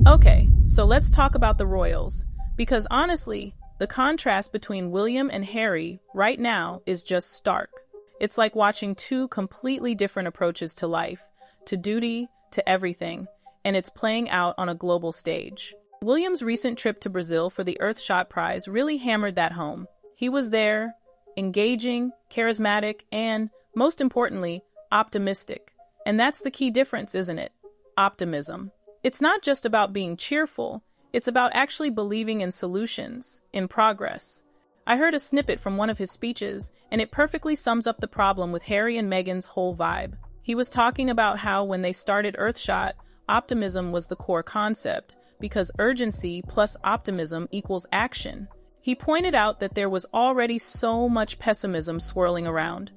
Okay, so let's talk about the royals. Because honestly, the contrast between William and Harry right now is just stark. It's like watching two completely different approaches to life, to duty, to everything, and it's playing out on a global stage. William's recent trip to Brazil for the Earthshot Prize really hammered that home. He was there, engaging, charismatic, and, most importantly, optimistic. And that's the key difference, isn't it? Optimism. It's not just about being cheerful, it's about actually believing in solutions, in progress. I heard a snippet from one of his speeches, and it perfectly sums up the problem with Harry and Meghan's whole vibe. He was talking about how when they started Earthshot, optimism was the core concept, because urgency plus optimism equals action. He pointed out that there was already so much pessimism swirling around.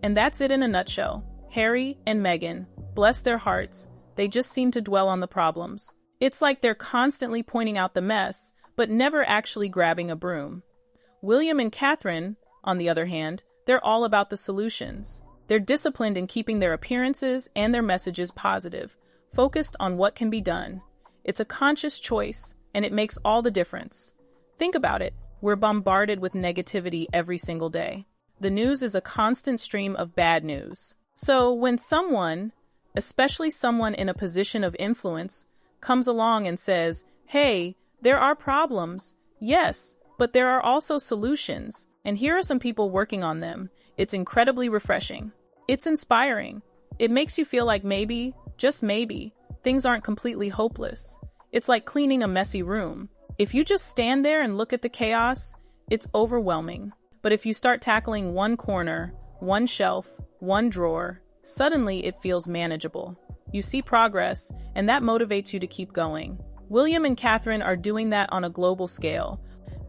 And that's it in a nutshell. Harry and Meghan, bless their hearts, they just seem to dwell on the problems. It's like they're constantly pointing out the mess, but never actually grabbing a broom. William and Catherine, on the other hand, they're all about the solutions. They're disciplined in keeping their appearances and their messages positive, focused on what can be done. It's a conscious choice, and it makes all the difference. Think about it. We're bombarded with negativity every single day. The news is a constant stream of bad news. So when someone, especially someone in a position of influence, comes along and says, hey, there are problems, yes, but there are also solutions, and here are some people working on them, it's incredibly refreshing. It's inspiring. It makes you feel like maybe, just maybe, things aren't completely hopeless. It's like cleaning a messy room. If you just stand there and look at the chaos, it's overwhelming. But if you start tackling one corner, one shelf, one drawer, suddenly it feels manageable. You see progress, and that motivates you to keep going. William and Catherine are doing that on a global scale.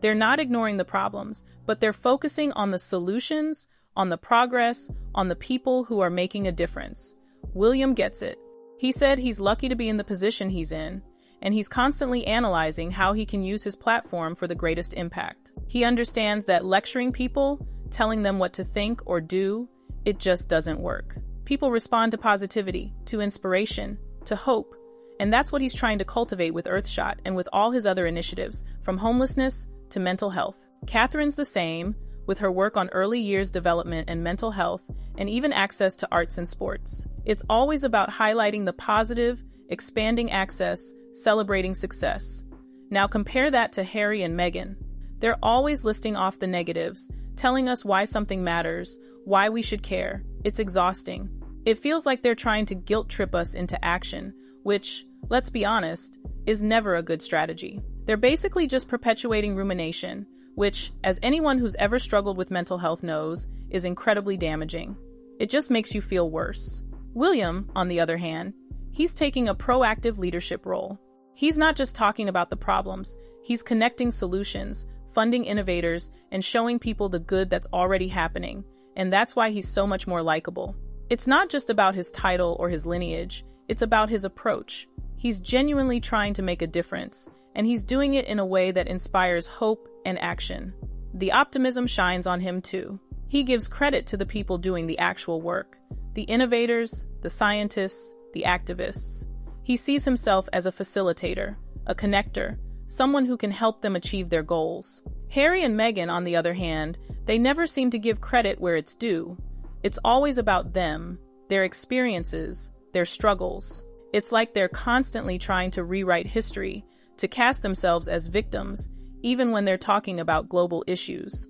They're not ignoring the problems, but they're focusing on the solutions, on the progress, on the people who are making a difference. William gets it. He said he's lucky to be in the position he's in, and he's constantly analyzing how he can use his platform for the greatest impact. He understands that lecturing people, telling them what to think or do, it just doesn't work. People respond to positivity, to inspiration, to hope, and that's what he's trying to cultivate with Earthshot and with all his other initiatives, from homelessness to mental health. Catherine's the same, with her work on early years development and mental health, and even access to arts and sports. It's always about highlighting the positive, expanding access, celebrating success. Now compare that to Harry and Meghan. They're always listing off the negatives, telling us why something matters, why we should care. It's exhausting. It feels like they're trying to guilt trip us into action, which, let's be honest, is never a good strategy. They're basically just perpetuating rumination, which, as anyone who's ever struggled with mental health knows, is incredibly damaging. It just makes you feel worse. William, on the other hand, he's taking a proactive leadership role. He's not just talking about the problems, he's connecting solutions, funding innovators, and showing people the good that's already happening, and that's why he's so much more likable. It's not just about his title or his lineage, it's about his approach. He's genuinely trying to make a difference, and he's doing it in a way that inspires hope and action. The optimism shines on him too. He gives credit to the people doing the actual work, the innovators, the scientists, the activists. He sees himself as a facilitator, a connector, someone who can help them achieve their goals. Harry and Meghan, on the other hand, they never seem to give credit where it's due. It's always about them, their experiences, their struggles. It's like they're constantly trying to rewrite history, to cast themselves as victims, even when they're talking about global issues.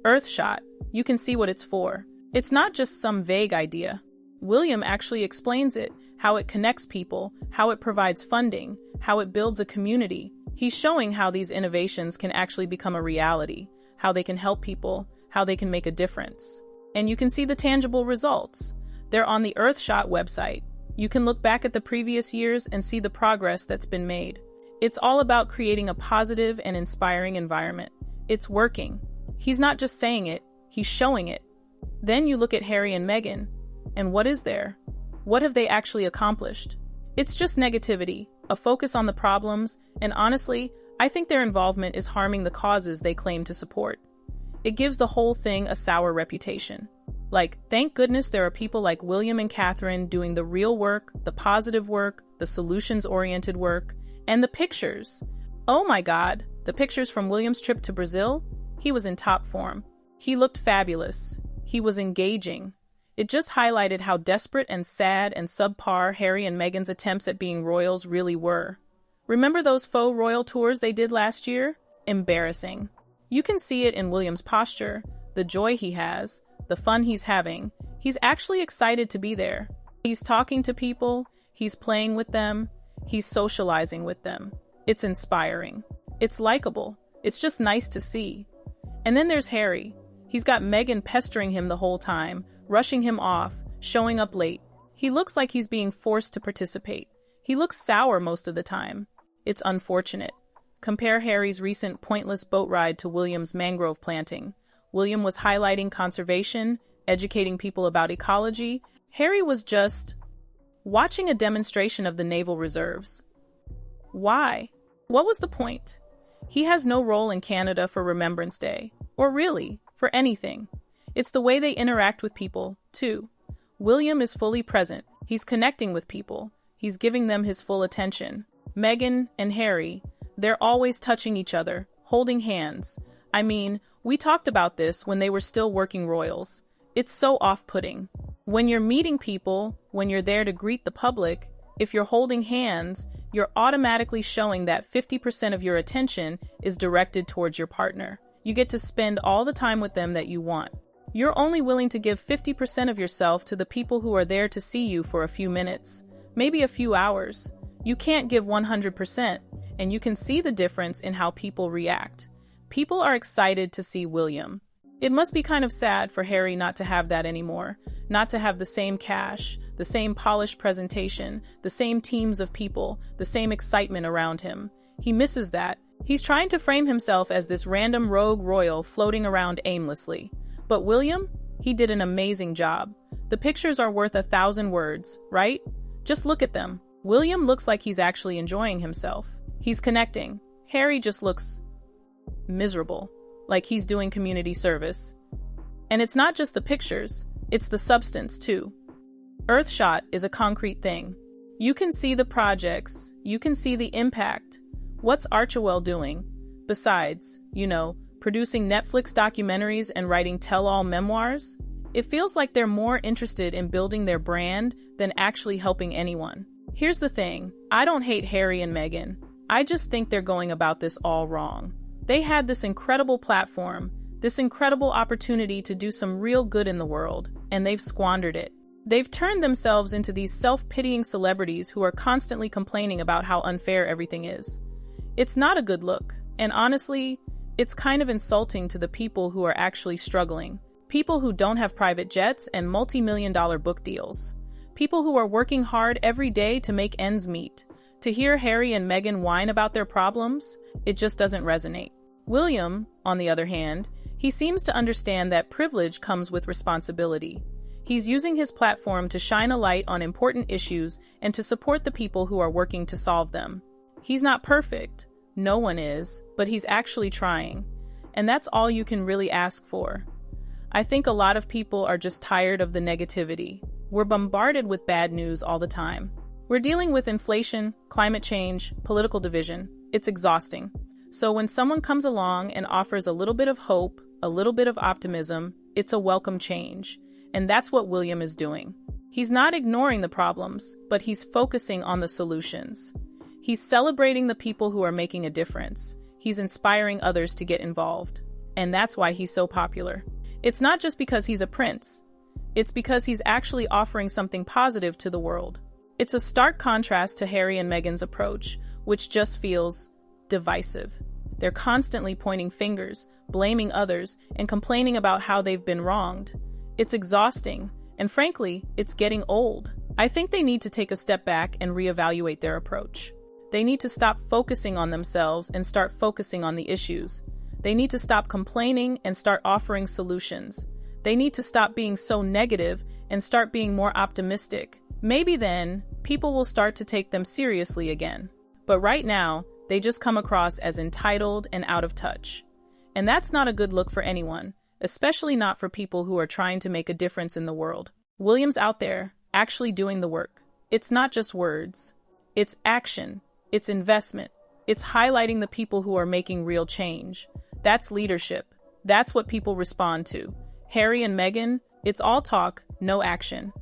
Earthshot, you can see what it's for. It's not just some vague idea. William actually explains it, how it connects people, how it provides funding, how it builds a community. He's showing how these innovations can actually become a reality, how they can help people, how they can make a difference. And you can see the tangible results. They're on the Earthshot website. You can look back at the previous years and see the progress that's been made. It's all about creating a positive and inspiring environment. It's working. He's not just saying it, he's showing it. Then you look at Harry and Meghan, and what is there? What have they actually accomplished? It's just negativity, a focus on the problems, and honestly, I think their involvement is harming the causes they claim to support. It gives the whole thing a sour reputation. Like, thank goodness there are people like William and Catherine doing the real work, the positive work, the solutions-oriented work, And the pictures. Oh my God, the pictures from William's trip to Brazil? He was in top form. He looked fabulous. He was engaging. It just highlighted how desperate and sad and subpar Harry and Meghan's attempts at being royals really were. Remember those faux royal tours they did last year? Embarrassing. You can see it in William's posture, the joy he has, the fun he's having. He's actually excited to be there. He's talking to people, he's playing with them, he's socializing with them. It's inspiring. It's likable. It's just nice to see. And then there's Harry. He's got Meghan pestering him the whole time, rushing him off, showing up late. He looks like he's being forced to participate. He looks sour most of the time. It's unfortunate. Compare Harry's recent pointless boat ride to William's mangrove planting. William was highlighting conservation, educating people about ecology. Harry was just watching a demonstration of the naval reserves. Why? What was the point? He has no role in Canada for Remembrance Day, or really, for anything. It's the way they interact with people, too. William is fully present. He's connecting with people. He's giving them his full attention. Meghan and Harry, they're always touching each other, holding hands. I mean, we talked about this when they were still working royals. It's so off-putting. When you're meeting people, when you're there to greet the public, if you're holding hands, you're automatically showing that 50% of your attention is directed towards your partner. You get to spend all the time with them that you want. You're only willing to give 50% of yourself to the people who are there to see you for a few minutes, maybe a few hours. You can't give 100%, and you can see the difference in how people react. People are excited to see William. It must be kind of sad for Harry not to have that anymore, not to have the same cash, the same polished presentation, the same teams of people, the same excitement around him. He misses that. He's trying to frame himself as this random rogue royal floating around aimlessly. But William, he did an amazing job. The pictures are worth 1,000 words, right? Just look at them. William looks like he's actually enjoying himself. He's connecting. Harry just looks miserable, like he's doing community service. And it's not just the pictures, it's the substance too. Earthshot is a concrete thing. You can see the projects, you can see the impact. What's Archewell doing? Besides, producing Netflix documentaries and writing tell-all memoirs? It feels like they're more interested in building their brand than actually helping anyone. Here's the thing, I don't hate Harry and Meghan. I just think they're going about this all wrong. They had this incredible platform, this incredible opportunity to do some real good in the world, and they've squandered it. They've turned themselves into these self-pitying celebrities who are constantly complaining about how unfair everything is. It's not a good look, and honestly, it's kind of insulting to the people who are actually struggling. People who don't have private jets and multi-million-dollar book deals. People who are working hard every day to make ends meet. To hear Harry and Meghan whine about their problems, it just doesn't resonate. William, on the other hand, he seems to understand that privilege comes with responsibility. He's using his platform to shine a light on important issues and to support the people who are working to solve them. He's not perfect. No one is, but he's actually trying. And that's all you can really ask for. I think a lot of people are just tired of the negativity. We're bombarded with bad news all the time. We're dealing with inflation, climate change, political division. It's exhausting. So when someone comes along and offers a little bit of hope, a little bit of optimism, it's a welcome change. And that's what William is doing. He's not ignoring the problems, but he's focusing on the solutions. He's celebrating the people who are making a difference. He's inspiring others to get involved. And that's why he's so popular. It's not just because he's a prince. It's because he's actually offering something positive to the world. It's a stark contrast to Harry and Meghan's approach, which just feels divisive. They're constantly pointing fingers, blaming others, and complaining about how they've been wronged. It's exhausting, and frankly, it's getting old. I think they need to take a step back and reevaluate their approach. They need to stop focusing on themselves and start focusing on the issues. They need to stop complaining and start offering solutions. They need to stop being so negative and start being more optimistic. Maybe then, people will start to take them seriously again. But right now, they just come across as entitled and out of touch. And that's not a good look for anyone, especially not for people who are trying to make a difference in the world. William's out there, actually doing the work. It's not just words. It's action. It's investment. It's highlighting the people who are making real change. That's leadership. That's what people respond to. Harry and Meghan, it's all talk, no action.